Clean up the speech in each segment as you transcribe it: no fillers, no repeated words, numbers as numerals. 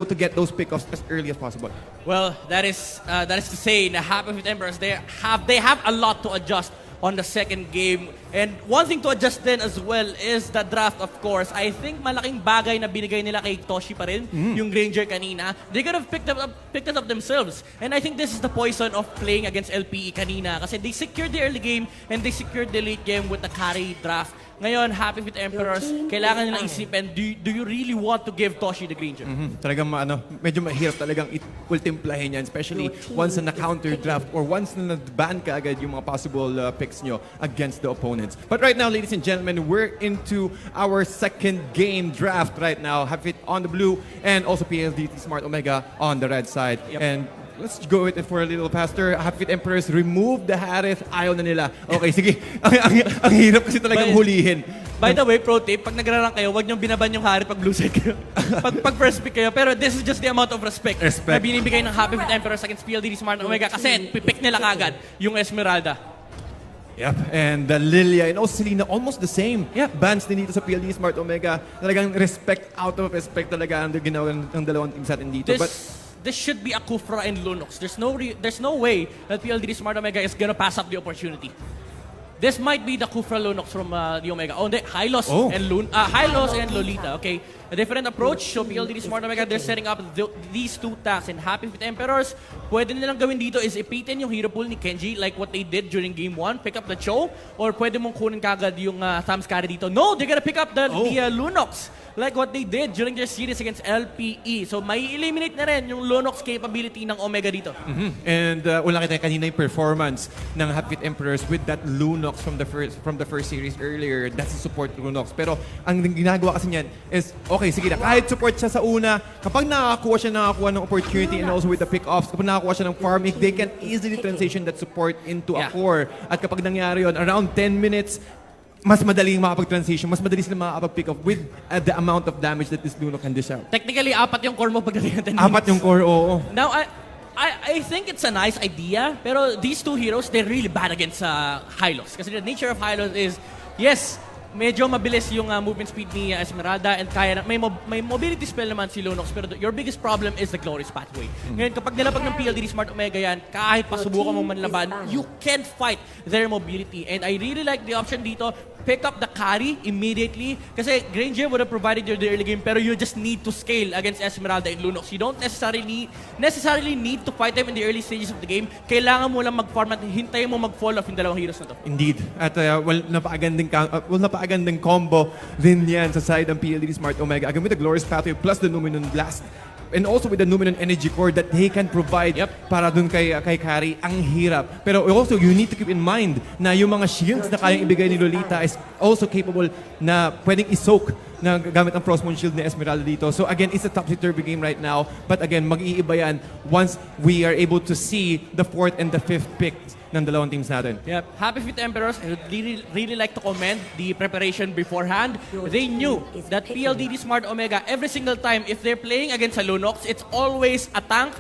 to get those pickoffs as early as possible? Well, that is to say, na Happy Feet Emperors, they have a lot to adjust on the second game. And one thing to adjust then as well is the draft, of course. I think malaking bagay na binigay nila kay Toshi pa rin, yung Granger kanina. They could have picked it up themselves. And I think this is the poison of playing against LPE kanina. Kasi they secured the early game and they secured the late game with the carry draft. Ngayon, Happy Feet Emperors, kailangan nilang isipin, do you really want to give Toshi the Granger? Talagang medyo mahirap talagang ultimplahin yan, especially once na counter draft or once na ban ka agad yung mga possible picks nyo against the opponents. But right now, ladies and gentlemen, we're into our second game draft right now. Happy Feet on the blue and also Pldt Smart Omega on the red side. Yep. And let's go with it for a little faster. Happy Feet Emperors, remove the Harith. Ayaw na nila. Okay, sige. ang hirap kasi talagang hulihin. By the way, pro tip, pag nagrarank kayo, huwag niyong binaban yung Harith pag blue side kayo. pag first pick kayo. Pero this is just the amount of respect na binibigay ng Happy Feet Emperors against Pldt Smart Omega kasi pipick nila kagad yung Esmeralda. Yep, and the Lilia and also Selena, almost the same. Yep. Bans din dito sa Pldt Smart Omega. Talagang respect out of respect talaga ang ginawa ng dalawang teams natin dito. This should be a Kufra and Lunox. There's no way that Pldt Smart Omega is gonna pass up the opportunity. This might be the Kufra Lunox from the Omega. Oh, Hylos and Lolita. Okay, a different approach. So Pldt Smart Omega, they're setting up these two tasks. And Happy Feet Emperors, pwede nilang gawin dito is ipitin yung hero pool ni Kenji like what they did during game 1. Pick up the Cho. Or pwede mong kunin kagad yung Thumbs Carry dito. No, they're gonna pick up the Lunox. Like what they did during their series against LPE. So may eliminate na rin yung Lunox capability ng Omega dito. And wala kita kanina yung performance ng Happy Feet Emperors with that Lunox from the first series earlier. That's the support Lunox. Pero ang ginagawa kasi niyan is, okay, sige na, kahit support siya sa una, kapag nakakuha ng opportunity and also with the pick-offs, kapag nakakuha siya ng farming, they can easily transition that support into a core. At kapag nangyari yun, around 10 minutes, mas madaling makapag-transition, mas madali sila makapag-pick up with the amount of damage that this Luno can dish out. Technically, 4 yung core mo pagdating ng 10 minutes. 4 yung core, oo. Now, I think it's a nice idea, pero these two heroes, they're really bad against Hylos. Kasi the nature of Hylos is, yes, medyo mabilis yung movement speed ni Esmeralda and kaya na, may mobility spell naman si Lunox, pero your biggest problem is the Glorious Pathway. Ngayon, kapag nilapag ng Pldt Smart Omega yan, kahit pasubukan mong manlaban, you can't fight their mobility. And I really like the option dito, pick up the carry immediately. Kasi Granger would have provided you the early game, pero you just need to scale against Esmeralda and Lunox. You don't necessarily need to fight them in the early stages of the game. Kailangan mo lang mag-farm at hintayin mo mag-fall off yung dalawang heroes na to. Indeed. At napakagandang combo din yan sa side ng Pldt Smart Omega. Again with the Glorious Pathway plus the Numenon Blast. And also with the Numenon Energy Core that they can provide para dun kay Kari, ang hirap. Pero also, you need to keep in mind na yung mga shields na kayang ibigay ni Lolita is also capable na pwedeng isoak na gamit ang Frostmoon Shield ni Esmeralda dito. So again, it's a topsy-turvy game right now. But again, mag-iiba yan once we are able to see the 4th and the 5th picks ng dalawang teams natin. Yep. Happy Feet Emperors, I would really like to commend the preparation beforehand. They knew that Pldt Smart Omega, every single time, if they're playing against a Lunox, it's always a tank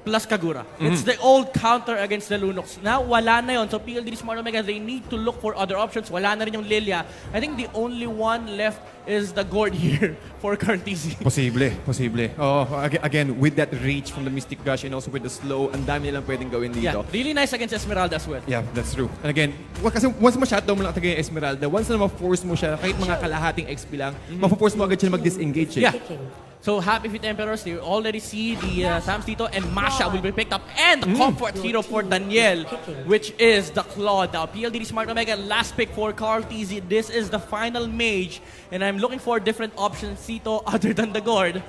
plus Kagura. It's the old counter against the Lunox. Now, wala na yun. So Pldt Smart Omega, they need to look for other options. Wala na rin yung Lilia. I think the only one left is the Gord here for Cartesi. Posible. Oh, again, with that reach from the Mystic Gush and also with the slow, ang dami nilang pwedeng gawin dito. Yeah, really nice against Esmeralda as well. Yeah, that's true. And again, kasi once ma-shutdown mo lang tagay Esmeralda, once na ma-force mo siya, kahit mga kalahating XP lang, ma-force mo agad siya mag-disengage. Yeah. So Happy Feet Emperors, you already see the Sams dito, and Masha will be picked up, and the comfort hero for Daniel, which is the Claw. Now, Pldt Smart Omega, last pick for Carl TZ. This is the final mage, and I'm looking for different options dito other than the Gord.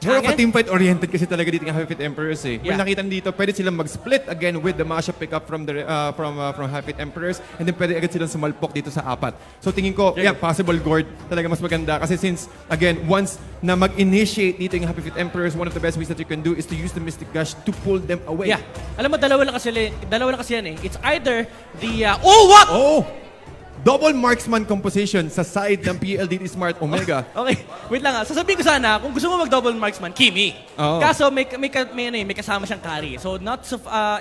More of a teamfight oriented kasi talaga dito ng Happy Feet Emperors eh. Yeah. Kung nakita dito, pwede silang mag-split again with the mashup pickup from Happy Feet Emperors, and then pwede agad silang sumalpok dito sa 4. So tingin ko, possible Gord talaga mas maganda kasi since again, once na mag-initiate dito yung Happy Feet Emperors, one of the best ways that you can do is to use the Mystic Gush to pull them away. Yeah. Alam mo, dalawa lang kasi yan eh. It's either the oh, what? Oh! Double marksman composition sa side ng Pldt Smart Omega. Okay, wait lang. Sasabihin ko sana, kung gusto mo mag-double marksman, Kimi. Kaso may kasama siyang carry. So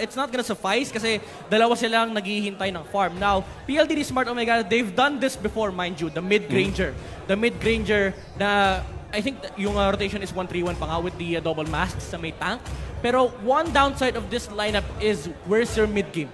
it's not gonna suffice kasi dalawa silang naghihintay ng farm. Now, Pldt Smart Omega, they've done this before, mind you, the mid-ranger. The mid-ranger na I think yung rotation is 1-3-1 pa nga with the double masks sa may tank. Pero one downside of this lineup is where's your mid game?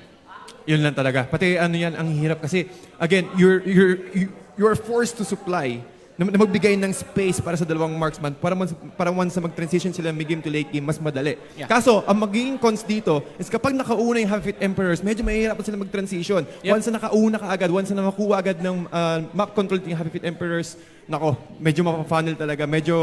Yun lang talaga. Pati ano yan, ang hirap kasi, again, you're forced to supply na magbigay ng space para sa dalawang marksman para once na mag-transition sila mid-game to late game, mas madali. Yeah. Kaso, ang magiging cons dito is kapag nakauna yung Half-Fit Emperors, medyo mahihirapan sila mag-transition. Yep. Once na nakauna ka agad, once na makuha agad ng map control yung Half-Fit Emperors, nako, medyo mapa-funnel talaga, medyo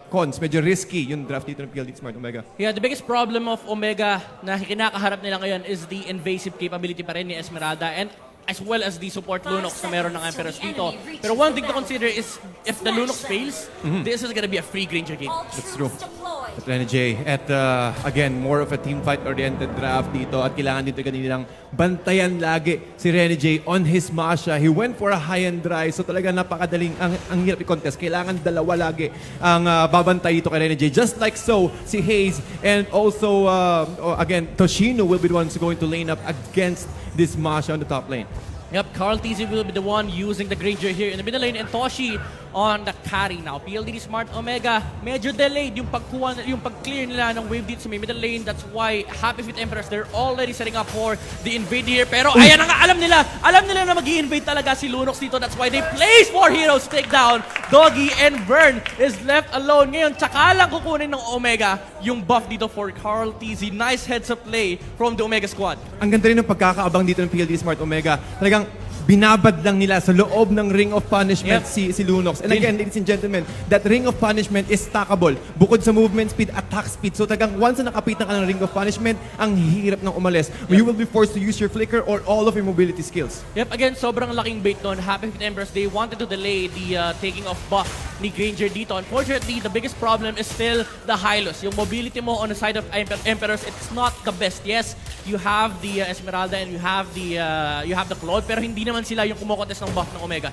cons, medyo risky yung draft dito ng PLD Smart Omega. Yeah, the biggest problem of Omega na kinakaharap nila ngayon is the invasive capability pa rin ni Esmeralda and as well as the support Lunox na meron ng Emperors dito. Pero one thing to consider is if the Lunox fails, this is gonna be a free Granger game. That's true. At Rene J. At again, more of a team fight-oriented draft dito at kailangan dito kanilang bantayan lagi si Rene J on his Masha. He went for a high and dry so talaga napakadaling ang hirap i-contest. Kailangan dalawa lagi ang babantay dito kay Rene J. Just like so, si Hayes and also again, Toshino will be the ones going to lane up against this Masha on the top lane. Yep, KAYUMANGGI will be the one using the Granger here in the middle lane and Toshi on the carry now. PLD Smart Omega, medyo delayed yung pag-clear nila ng wave dito sa may middle lane. That's why Happy Fit Emperors, they're already setting up for the invade here. Pero ayan na nga, alam nila na mag-i-invade talaga si Lunox dito. That's why they place 4 heroes to take down. Doggy and Vern is left alone. Ngayon, tsaka lang kukunin ng Omega yung buff dito for KAYUMANGGI. Nice heads-up play from the Omega squad. Ang ganda rin ng pagkakaabang dito ng PLD Smart Omega. Talagang binabad lang nila sa loob ng Ring of Punishment si Lunox. And again, ladies and gentlemen, that Ring of Punishment is stackable. Bukod sa movement speed, attack speed. So tagang once na nakapitan ka ng Ring of Punishment, ang hirap ng umalis. You will be forced to use your flicker or all of your mobility skills. Yep, again, sobrang laking bait nun. Happy Fit Emperors, they wanted to delay the taking off buff ni Granger dito. Unfortunately, the biggest problem is still the high-loss. Yung mobility mo on the side of Emperors, it's not the best. Yes, you have the Esmeralda and you have the Claude, pero hindi naman sila yung kumukontes ng buff ng Omega.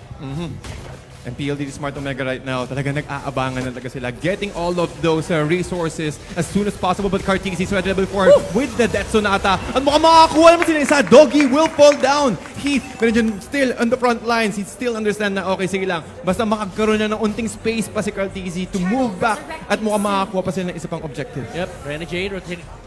And PLD Smart Omega right now, talaga nag-aabangan na talaga sila. Getting all of those resources as soon as possible. But KAYUMANGGI is at level 4 with the Death Sonata. At mukhang makakuha naman sila isa. Doggy will fall down. Heath, pero dyan still on the front lines. He still understand na okay, sige lang. Basta makakaroon na ng unting space pa si KAYUMANGGI to move back. At mukhang makakuha pa sila ng isa pang objective. Yep, Renegade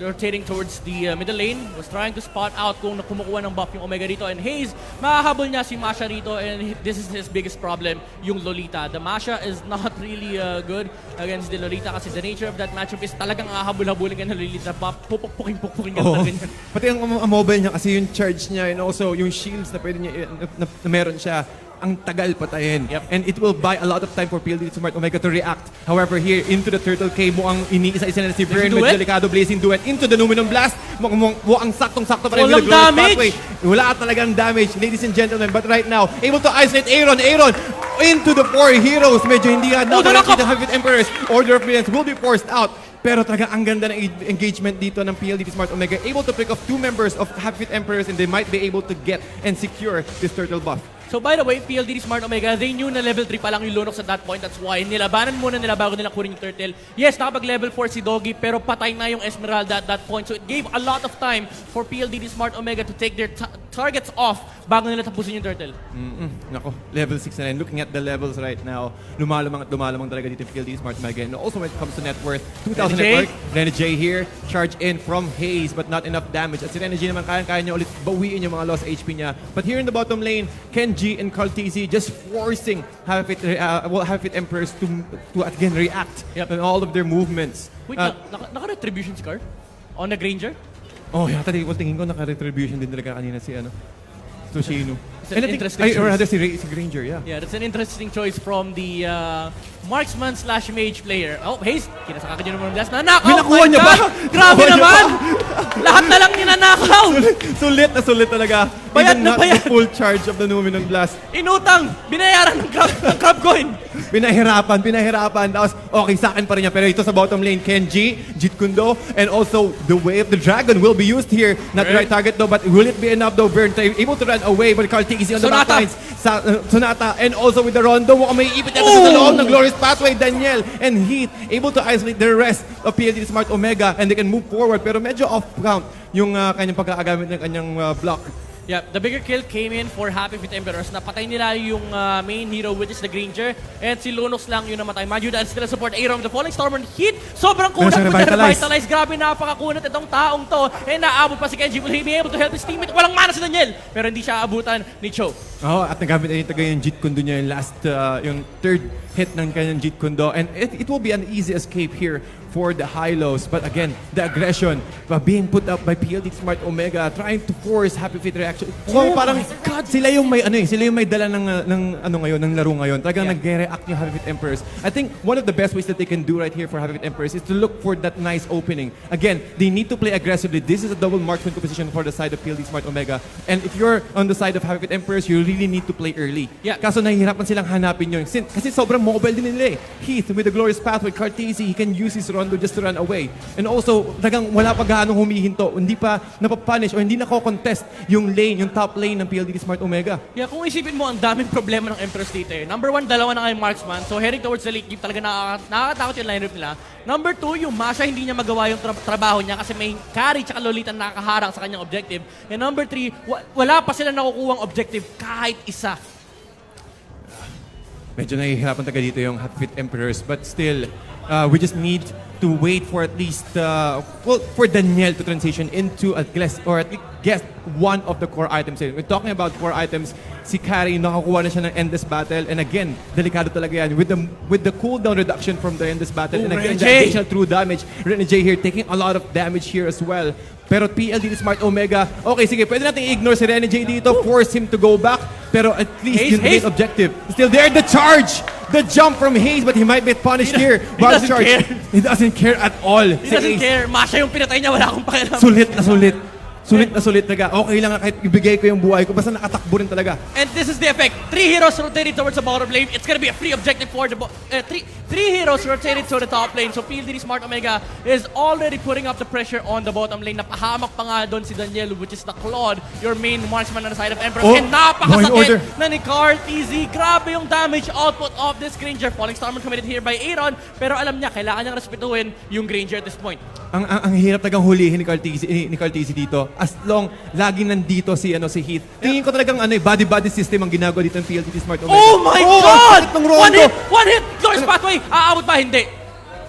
rotating towards the middle lane. Was trying to spot out kung kumukuha ng buff yung Omega dito. And Hayes, makahabol niya si Masha rito. And this is his biggest problem, yung Lolita. The Masha is not really good against the Lolita kasi the nature of that matchup is talagang habul-habulin ka ng Lolita. Pupuk-puking ka na rin. Pati ang mobile niya kasi yung charge niya and also yung shields na pwede niya na meron siya. Ang tagal patayin. Yep. And it will buy a lot of time for PLD Smart Omega to react. However, here into the Turtle K, mukhang iniisa-isa na si Vern with Delicado Blazing Duet into the Numinum Blast. Mukhang saktong-sakto pa rin with the Glorious Pathway. Wala talagang damage, ladies and gentlemen. But right now, able to isolate Aaron into the 4 heroes. Medyo hindi nga nakakita ng Happy Emperors. Order of Brilliance will be forced out. Pero talaga ang ganda ng engagement dito ng PLD Smart Omega. Able to pick off 2 members of Happy Emperors and they might be able to get and secure this turtle buff. So by the way, PLD Smart Omega, they knew na level 3 pa lang yung Lunox at that point. That's why nilabanan muna nila bago nila kunin yung turtle. Yes, nakapag level 4 si Doggy, pero patay na yung Esmeralda at that point. So it gave a lot of time for PLD Smart Omega to take their targets off bago nila tapusin yung turtle. Nako, level 6 na rin. Looking at the levels right now, lumalamang talaga dito yung PLD Smart Omega. And also when it comes to net worth, 2,000 net worth. Rene J here, charge in from Hayes, but not enough damage. At si Rene J naman, kaya niya ulit bawiin yung mga lost HP niya. But here in the bottom lane, KAYUMANGGI and KAYUMANGGI just forcing Happy Fit Emperors to again react on all of their movements. Wait, naka-retribution scar? On the Granger? Oh, yata tingin ko naka-retribution din talaga kanina si Toshino. It's an interesting choice. Or rather si Granger, yeah. Yeah, that's an interesting choice from the marksman/mage player. Oh, Hayes, kinasaka niyo naman ng blast. Nanakaw! Binakuha niya ba? Grabe naman! Lahat na lang ninanakaw! Sulit talaga. Bayad na Even not bayad. the full charge of the Numinum Blast. Inutang! Binayaran ng crab coin! Pinahirapan. Tapos, okay, sa akin pa rin niya. Pero ito sa bottom lane, KAYUMANGGI, Jeet Kune Do, and also the Wave, the Dragon will be used here. Not the right target though, but will it be enough though? Vern able to run away, but KAYUMANGGI on the back lines. Sonata, and also with the Rondo, mukhang may ipit natin sa loob ng Glorious Pathway, Daniel, and Heath, able to isolate the rest of PLD Smart Omega, and they can move forward. Pero medyo off count yung kanyang pagkakagamit ng kanyang block. Yeah, the bigger kill came in for Happy Feet Emperors. Napatay nila yung main hero, which is the Granger. And si Lunox lang yung namatay. Mind you, dahil sila support Aaron with the Falling Storm and Heat. Sobrang kulang Pero po revitalize. revitalize. Grabe, napakakunat itong taong to. And naabot pa si Kenji. Will he be able to help his teammate? Walang mana si Daniel. Pero hindi siya abutan ni Cho. Oh, at nagamit na yung Jeet Kune Do niya yung last, yung third hit ng kanyang Jeet Kune Do. And it will be an easy escape here for the high-lows. But again, the aggression being put up by PLD Smart Omega, trying to force Happy Feet reaction. So parang sila yung may sila yung may dala ng laro ngayon. Talagang nag-react yung Happy Feet Emperors. I think one of the best ways that they can do right here for Happy Feet Emperors is to look for that nice opening. Again, they need to play aggressively. This is a double marksman composition for the side of PLD Smart Omega. And if you're on the side of Happy Feet Emperors, you really need to play early. Yeah. Kaso nahihirapan silang hanapin yun. Kasi sobrang mobile din nila eh. Heath with the glorious path with Cartesi, he can use his rondo just to run away. And also, talagang wala pa gaano humihinto. Hindi pa napapunish o hindi nako-contest yung lane, yung top lane ng PLDT Smart Omega. Yeah, kung isipin mo, ang daming problema ng Empress dito eh. Number 1, dalawa na kayong marksman. So heading towards the late game, talaga nakakatakot yung lineup nila. Number 2, yung Masha hindi niya magawa yung trabaho niya kasi may carry tsaka Lolita na nakaharang sa kanyang objective. And number 3, wala pa sila nakukuhang objective kahit isa. Medyo nahihirapan taga dito yung Happy Feet Emperors, but still, we just need to wait for at least, for Daniel to transition into at least guess one of the core items. We're talking about core items. Si Kari, nakakuha na siya ng Endless Battle. And again, delikado talaga yan. With the cooldown reduction from the Endless Battle. Ooh, and again, the Renjay! additional true damage. Renjay here taking a lot of damage here as well. Pero PLDT Smart Omega, okay, sige, pwede natin i-ignore si Renjay dito, force him to go back. Pero at least Haze, yung main Haze. objective. Still there, the charge! The jump from Haze, but he might be punished here. He doesn't care. He doesn't care at all. He doesn't care. Masha yung pinatay niya, wala akong pakialam. Sulit na sulit. Sulit na sulit talaga. Okay lang kahit ibigay ko yung buhay ko. Basta nakatakbo rin talaga. And this is the effect. 3 heroes rotating towards the bottom lane. It's gonna be a free objective for the three heroes rotated to the top lane. So PLDT Smart Omega is already putting up the pressure on the bottom lane. Napahamak pa nga doon si Daniel, which is the Claude, your main marksman on the side of Empress. Oh, And law and order. napakasakit na ni Cartesi. Grabe yung damage output of this Granger. Falling Storm committed here by Aaron. Pero alam niya, kailangan niyang respetuhin yung Granger at this point. Ang hirap tagang hulihin ni Cartesi dito. As long lagi nandito si Heath. Tingin ko talagang body system ang ginagawa dito ng PLDT Smart Omega. Oh my God! Ang sakit ng rondo. One hit! Glorious pathway! Aabot ba? Hindi.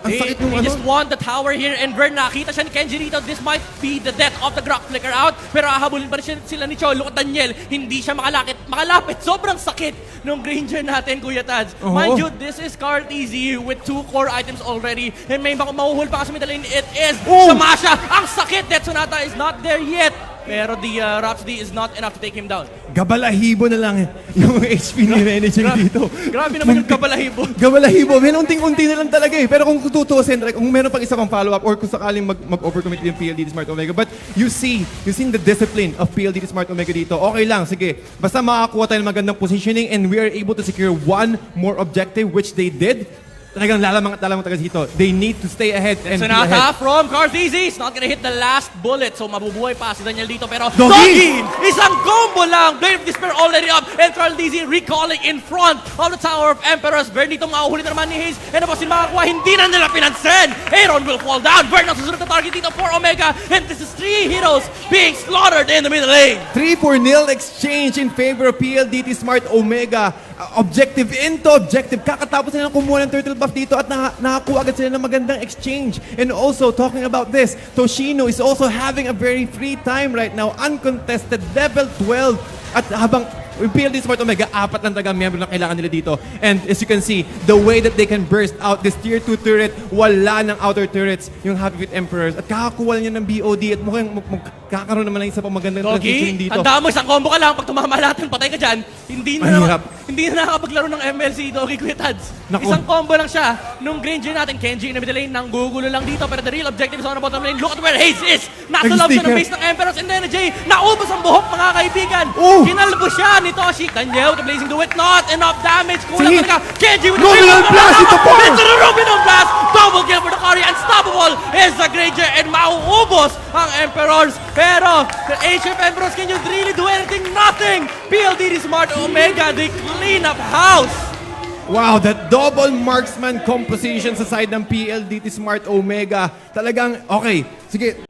Ang sakit ng They just want the tower here and Vern nakita siya ni Kenji dito. This might be the death of the Grok Flicker out. Pero ahabulin pa rin sila ni Cho. Look at Daniel. Hindi siya makalapit. Sobrang sakit nung Granger natin, Kuya Tads. Mind you, this is Cartesi with 2 core items already. And may mahuhul pa kasi middle lane. It is Samasha. Ang sakit. Death Sonata is not there yet. Pero the Rhapsody is not enough to take him down. Gabalahibo na lang yung HP ni Renjay dito. Grabe naman yung kabalahibo. Gabalahibo. May unting-unti na lang talaga eh. Pero kung tutuusin, kung meron pang isa pang follow-up or kung sakaling mag-overcommit yung PLDT Smart Omega. But you've seen the discipline of PLDT Smart Omega dito. Okay lang, sige. Basta makakuha tayo ng magandang positioning and we are able to secure one more objective, which they did. Talagang lalamang taga dito. They need to stay ahead and be ahead. Sonata from Cartesi is not gonna hit the last bullet. So mabubuhay pa si Daniel dito. Pero Doggy! Isang combo lang! Blade of Despair already up. And Cartesi recalling in front of the Tower of Emperors. Vern dito makahuli na naman ni Haze. And tapos makakuha, hindi na nila pinansin. Aaron will fall down. Vern ang susunod na target dito for Omega. And this is 3 heroes being slaughtered in the middle lane. 3-4-0 exchange in favor of PLDT Smart Omega. Objective into objective. Kakatapos nila kumuha ng turtle buff dito at nakakuha agad sila ng magandang exchange. And also, talking about this, Toshino is also having a very free time right now. Uncontested, level 12. At habang yung PLD Smart Omega, 4 lang talaga member na kailangan nila dito. And as you can see, the way that they can burst out this tier 2 turret, wala ng outer turrets yung Happy Feet Emperors. At kakakuha niya ng BOD at mukhang kakaroon naman ng isa pang magandang transition dito. Tanda mo, isang combo ka lang. Pag tumama lahat, patay ka dyan. Hindi na nakapaglaro ng MLC Doggy, Kuya Tads. Isang combo lang siya. Nung Granger natin, Kenji in the middle lane, nanggugulo lang dito. Pero the real objective is on the bottom lane. Look at where Haze is! Nasa loob siya ng base ng Emperors and then Jay, naubos ang buhok, mga kaibigan. Kinalbo siya ni Toshi. Daniel with the blazing do it. Not enough damage. Kulang talaga. Kenji with the Rubinon Blast ito po! It's a Rubinon Blast! Double kill for the Kari. Unstoppable is the Granger and mauubos ang Emperors. Pero the HF Emperors, can you really do anything? Nothing! PLDT Smart Omega, they clean up house! Wow, that double marksman composition sa side ng PLDT Smart Omega. Talagang, okay, sige.